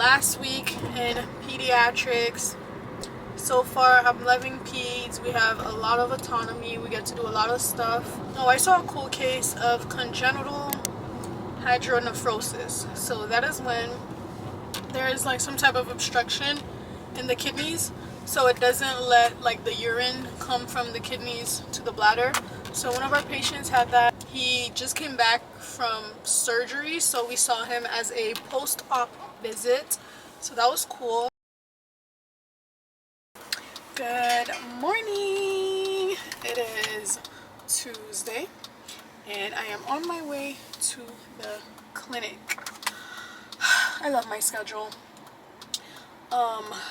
last week in pediatrics. So far I'm loving peds. We have a lot of autonomy. We get to do a lot of stuff. Oh, I saw a cool case of congenital hydronephrosis. So that is when there is like some type of obstruction in the kidneys, so it doesn't let like the urine come from the kidneys to the bladder. So one of our patients had that. He just came back from surgery, so we saw him as a post-op visit, so that was cool. Good morning. It is Tuesday and I am on my way to the clinic. I love my schedule.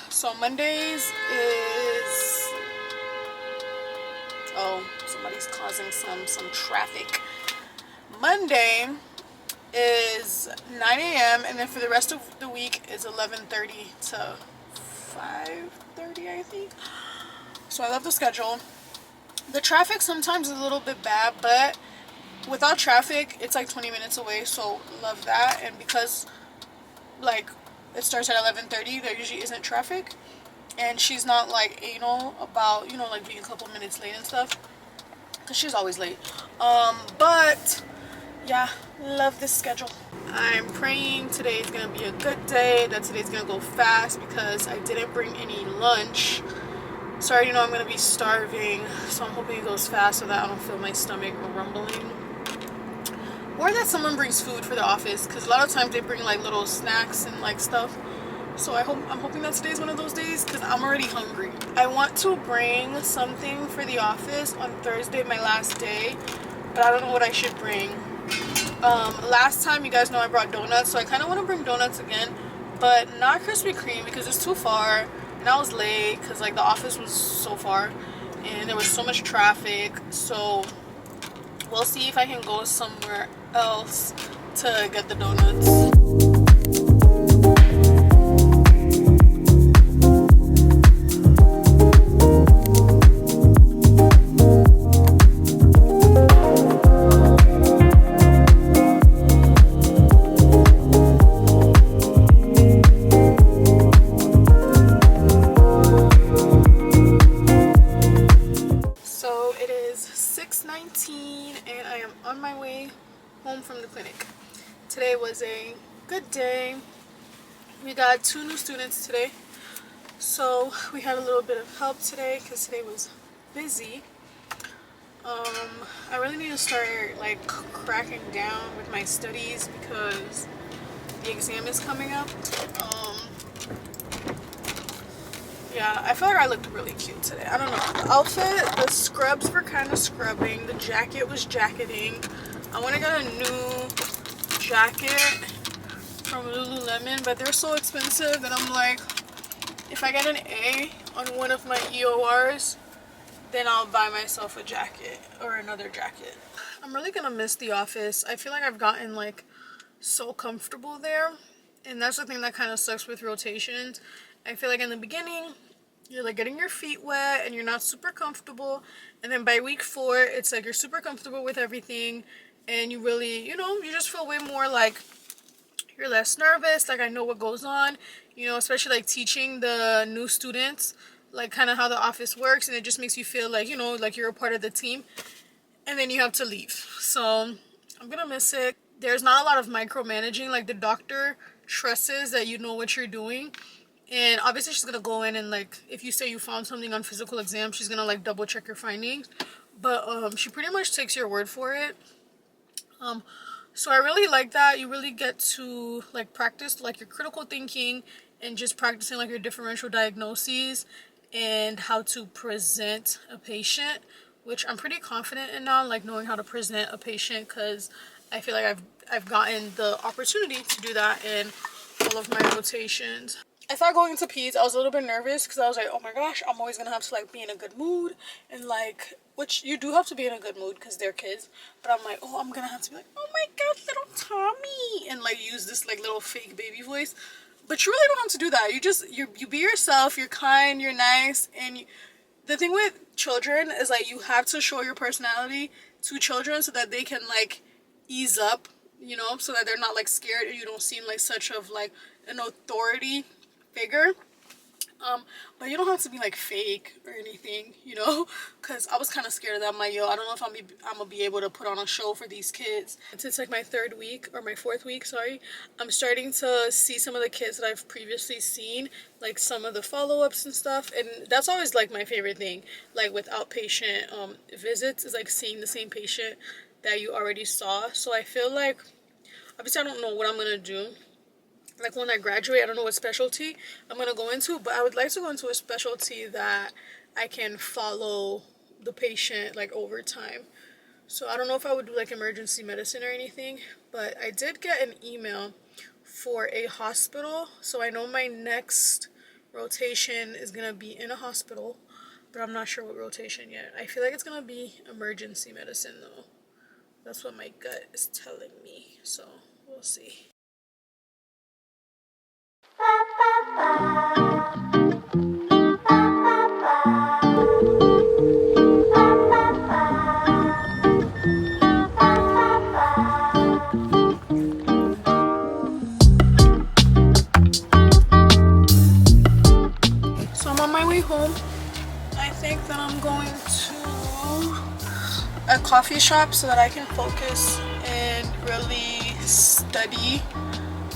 So Mondays is, oh, somebody's causing some traffic. Monday is 9 a.m. and then for the rest of the week is 11:30 to 5:30, I think. So I love the schedule. The traffic sometimes is a little bit bad, but without traffic it's like 20 minutes away, so love that. And because like it starts at 11:30, there usually isn't traffic, and she's not like anal about, you know, like being a couple minutes late and stuff, because she's always late. But yeah, love this schedule. I'm praying today is gonna be a good day, that today's gonna go fast, because I didn't bring any lunch, so I already know I'm gonna be starving, so I'm hoping it goes fast so that I don't feel my stomach rumbling. Or that someone brings food for the office, because a lot of times they bring like little snacks and like stuff. So I'm hoping that today's one of those days, because I'm already hungry. I want to bring something for the office on Thursday, my last day, but I don't know what I should bring. Last time, you guys know I brought donuts, so I kind of want to bring donuts again, but not Krispy Kreme because it's too far, and I was late because like the office was so far and there was so much traffic. So we'll see if I can go somewhere else to get the donuts. So it is 6:19 and I am on my way home from the clinic. Today was a good day. We got 2 new students today, so we had a little bit of help today because today was busy. I really need to start like cracking down with my studies because the exam is coming up. Yeah, I feel like I looked really cute today. I don't know. The outfit, the scrubs were kind of scrubbing. The jacket was jacketing. I want to get a new jacket from Lululemon, but they're so expensive that I'm like, if I get an A on one of my EORs, then I'll buy myself a jacket or another jacket. I'm really gonna miss the office. I feel like I've gotten like so comfortable there, and that's the thing that kind of sucks with rotations. I feel like in the beginning you're like getting your feet wet and you're not super comfortable, and then by week 4 it's like you're super comfortable with everything and you really, you know, you just feel way more like you're less nervous. Like I know what goes on, you know, especially like teaching the new students like kind of how the office works, and it just makes you feel like, you know, like you're a part of the team. And then you have to leave, so I'm gonna miss it. There's not a lot of micromanaging. Like the doctor trusts that you know what you're doing, and obviously she's gonna go in and like if you say you found something on physical exam, she's gonna like double check your findings, but she pretty much takes your word for it. So I really like that. You really get to like practice like your critical thinking and just practicing like your differential diagnoses and how to present a patient, which I'm pretty confident in now, like knowing how to present a patient, because I feel like I've gotten the opportunity to do that in all of my rotations. I thought going into peds, I was a little bit nervous because I was like, oh my gosh, I'm always gonna have to like be in a good mood, and like, which you do have to be in a good mood because they're kids, but I'm like, oh, I'm gonna have to be like, oh my gosh, little Tommy, and like use this like little fake baby voice. But you really don't have to do that. You just you be yourself. You're kind, you're nice, and the thing with children is like you have to show your personality to children so that they can like ease up you know, so that they're not like scared and you don't seem like such of like an authority figure. But you don't have to be like fake or anything, you know, because I was kind of scared of that. I'm like, yo, I don't know if I'm gonna be able to put on a show for these kids. It's like my third week, or my fourth week, sorry. I'm starting to see some of the kids that I've previously seen, like some of the follow-ups and stuff, and that's always like my favorite thing, like with outpatient visits, is like seeing the same patient that you already saw. So I feel like, obviously I don't know what I'm gonna do like when I graduate. I don't know what specialty I'm gonna go into, but I would like to go into a specialty that I can follow the patient like over time. So I don't know if I would do like emergency medicine or anything, but I did get an email for a hospital, so I know my next rotation is gonna be in a hospital, but I'm not sure what rotation yet. I feel like it's gonna be emergency medicine though. That's what my gut is telling me, so we'll see. So I'm on my way home. I think that I'm going to a coffee shop so that I can focus and really study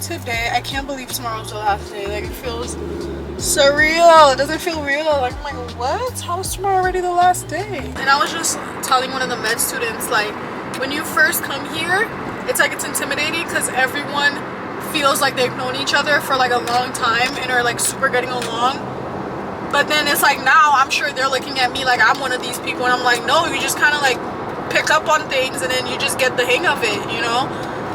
today. I can't believe tomorrow's the last day. Like, it feels surreal. It doesn't feel real. Like, I'm like, what? How is tomorrow already the last day? And I was just telling one of the med students, like, when you first come here, it's like it's intimidating because everyone feels like they've known each other for like a long time and are like super getting along. But then it's like now I'm sure they're looking at me like I'm one of these people, and I'm like, no, you just kind of like pick up on things and then you just get the hang of it, you know?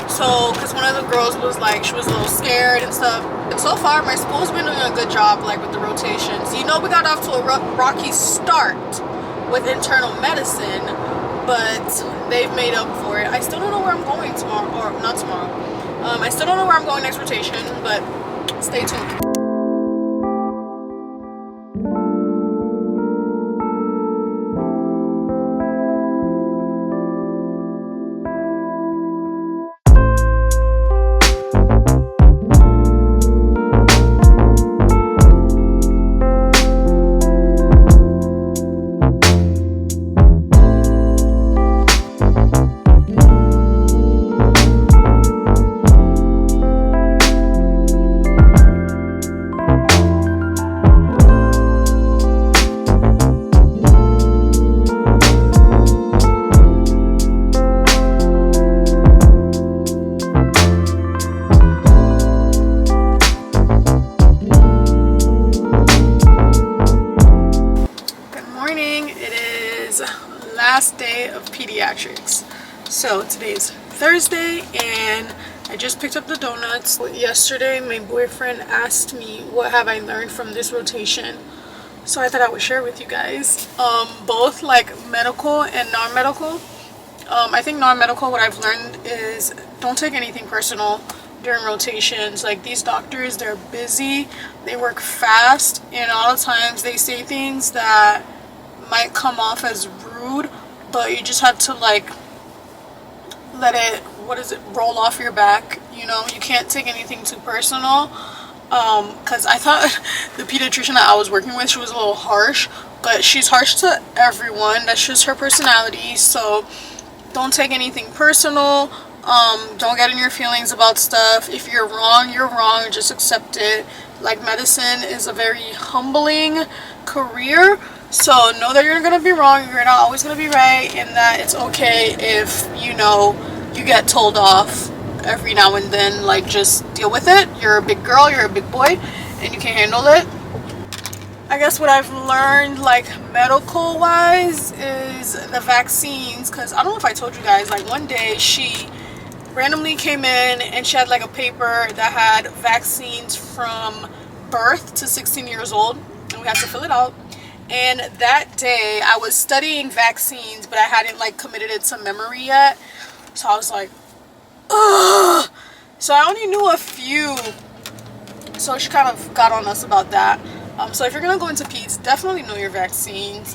So, because one of the girls was like, she was a little scared and stuff. And so far, my school's been doing a good job, like with the rotations. You know, we got off to a rocky start with internal medicine, but they've made up for it. I still don't know where I'm going tomorrow, or not tomorrow. I still don't know where I'm going next rotation, but stay tuned. Last day of pediatrics. So today's Thursday and I just picked up the donuts. Yesterday my boyfriend asked me what have I learned from this rotation, so I thought I would share with you guys, both like medical and non-medical. I think non-medical, what I've learned is don't take anything personal during rotations. Like, these doctors, they're busy, they work fast, and a lot of times they say things that might come off as rude, but you just have to like let it, roll off your back, you know? You can't take anything too personal, because I thought the pediatrician that I was working with, she was a little harsh, but she's harsh to everyone. That's just her personality. So don't take anything personal. Don't get in your feelings about stuff. If you're wrong, you're wrong. Just accept it. Like, medicine is a very humbling career, so know that you're gonna be wrong, you're not always gonna be right, and that it's okay if, you know, you get told off every now and then. Like, just deal with it. You're a big girl, you're a big boy, and you can handle it. I guess what I've learned, like, medical wise, is the vaccines, because I don't know if I told you guys, like, one day she randomly came in and she had like a paper that had vaccines from birth to 16 years old, and we had to fill it out. And that day I was studying vaccines, but I hadn't like committed it to memory yet, so I was like, ugh. So I only knew a few, so she kind of got on us about that. So if you're gonna go into Peds, definitely know your vaccines.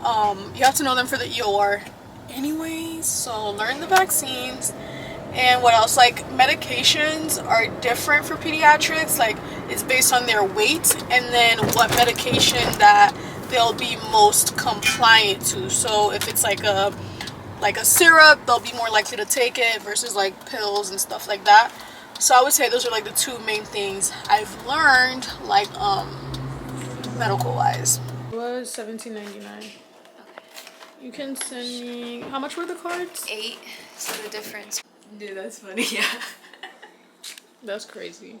You have to know them for the EOR anyways, so learn the vaccines. And what else? Like medications are different for pediatrics. Like it's based on their weight and then what medication that they'll be most compliant to. So if it's like a syrup, they'll be more likely to take it versus like pills and stuff like that. So I would say those are like the two main things I've learned, like medical wise. It was $17.99. You can send me, how much were the cards? 8. So the difference. Dude, that's funny. Yeah. That's crazy.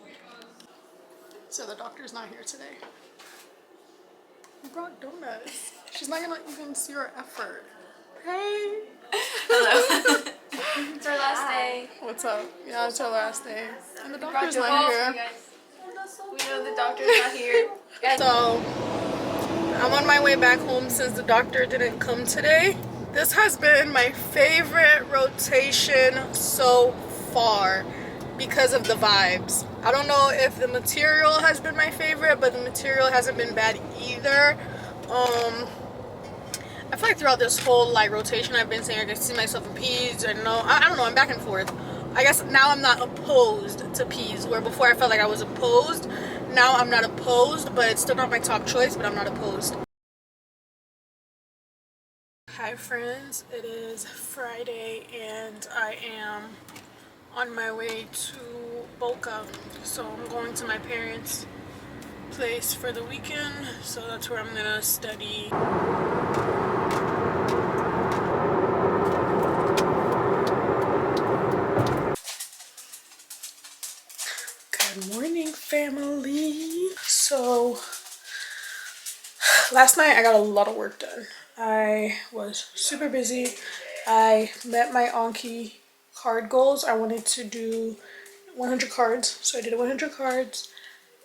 So the doctor's not here today. You brought donuts. She's not gonna even see her effort. Hey. Hello. It's our last day. What's up? Yeah, it's our last day. And the We doctor's brought not donuts, here. you guys. We know the doctor's not here. So I'm on my way back home since the doctor didn't come today. This has been my favorite rotation so far because of the vibes. I don't know if the material has been my favorite, but the material hasn't been bad either. I feel like throughout this whole like rotation I've been saying I can see myself in Peds. I don't know, I'm back and forth. I guess now I'm not opposed to Peds, where before I felt like I was opposed. Now I'm not opposed, but it's still not my top choice, but I'm not opposed. Hi friends, it is Friday and I am on my way to Boca. So I'm going to my parents' place for the weekend, so that's where I'm gonna study. Good morning, family. So last night I got a lot of work done. I was super busy. I met my Anki card goals. I wanted to do 100 cards, so I did 100 cards.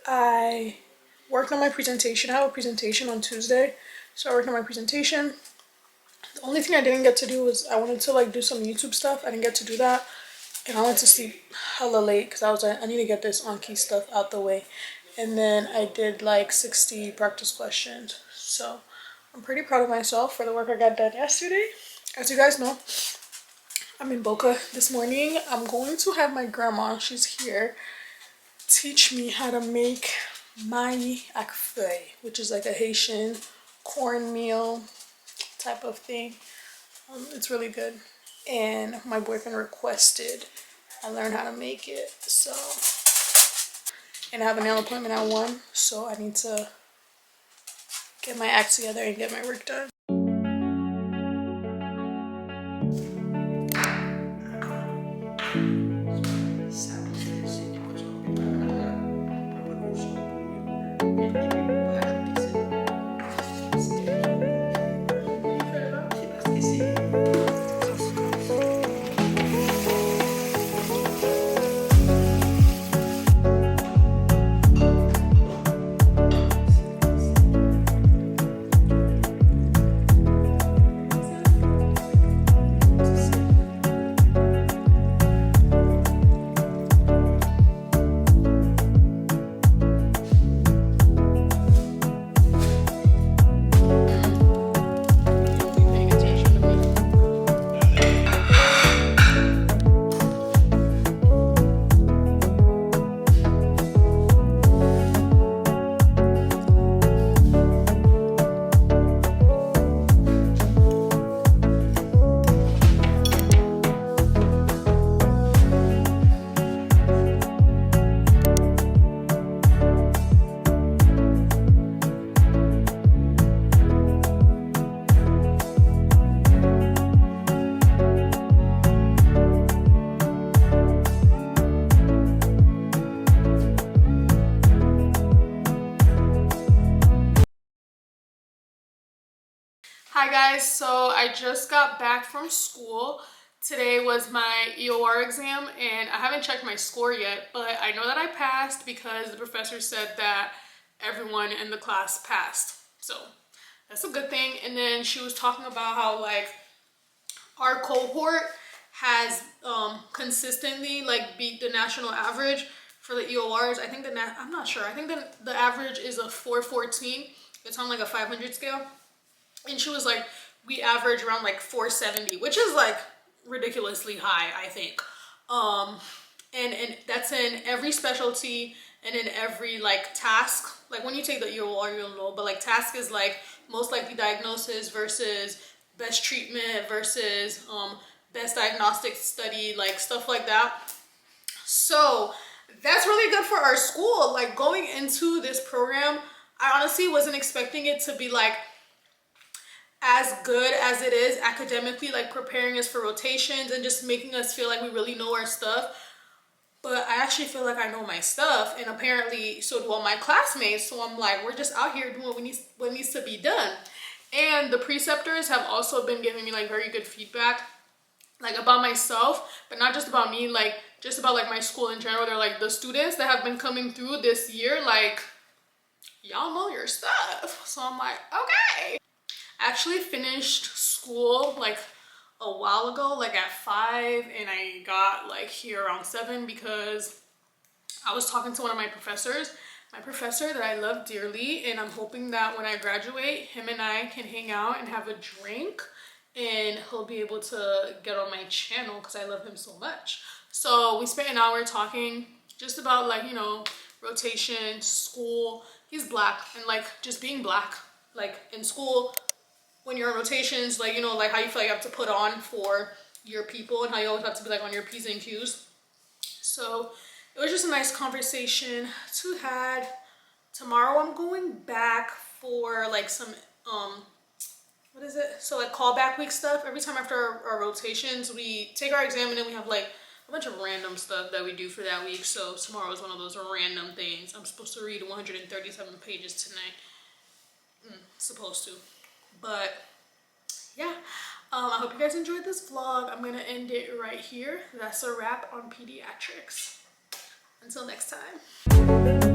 I worked on my presentation. I have a presentation on Tuesday, so I worked on my presentation. The only thing I didn't get to do was I wanted to like do some YouTube stuff. I didn't get to do that, and I went to sleep hella late because I was like, I need to get this Anki stuff out the way. And then I did like 60 practice questions. So I'm pretty proud of myself for the work I got done yesterday. As you guys know, I'm in Boca this morning. I'm going to have my grandma, she's here, teach me how to make mai akfeuille, which is like a Haitian cornmeal type of thing. It's really good. And my boyfriend requested I learn how to make it. So, and I have a nail appointment at 1, so I need to get my act together and get my work done. Hi guys, so I just got back from school. Today was my EOR exam and I haven't checked my score yet, but I know that I passed because the professor said that everyone in the class passed. So that's a good thing. And then she was talking about how like our cohort has consistently like beat the national average for the EORs. I think I'm not sure. I think the average is a 414. It's on like a 500 scale. And she was like, we average around like 470, which is like ridiculously high, I think. And that's in every specialty and in every like task. Like when you take the EOR, you'll know, but like task is like most likely diagnosis versus best treatment versus best diagnostic study, like stuff like that. So that's really good for our school. Like going into this program, I honestly wasn't expecting it to be like as good as it is academically, like preparing us for rotations and just making us feel like we really know our stuff. But I actually feel like I know my stuff, and apparently so do all my classmates. So I'm like, we're just out here doing what needs to be done. And the preceptors have also been giving me like very good feedback, like about myself, but not just about me, like just about like my school in general. They're like, the students that have been coming through this year, like y'all know your stuff. So I'm like, okay. I actually finished school like a while ago, like at 5, and I got like here around 7 because I was talking to one of my professor that I love dearly, and I'm hoping that when I graduate, him and I can hang out and have a drink, and he'll be able to get on my channel because I love him so much. So we spent an hour talking just about like, you know, rotation, school. He's black, and like just being black, like in school, when you're in rotations, like, you know, like how you feel like you have to put on for your people and how you always have to be like on your P's and Q's. So it was just a nice conversation to had. Tomorrow I'm going back for like some, what is it? So like callback week stuff. Every time after our rotations, we take our exam and then we have like a bunch of random stuff that we do for that week. So tomorrow is one of those random things. I'm supposed to read 137 pages tonight. Supposed to. But yeah, I hope you guys enjoyed this vlog. I'm gonna end it right here. That's a wrap on pediatrics. Until next time.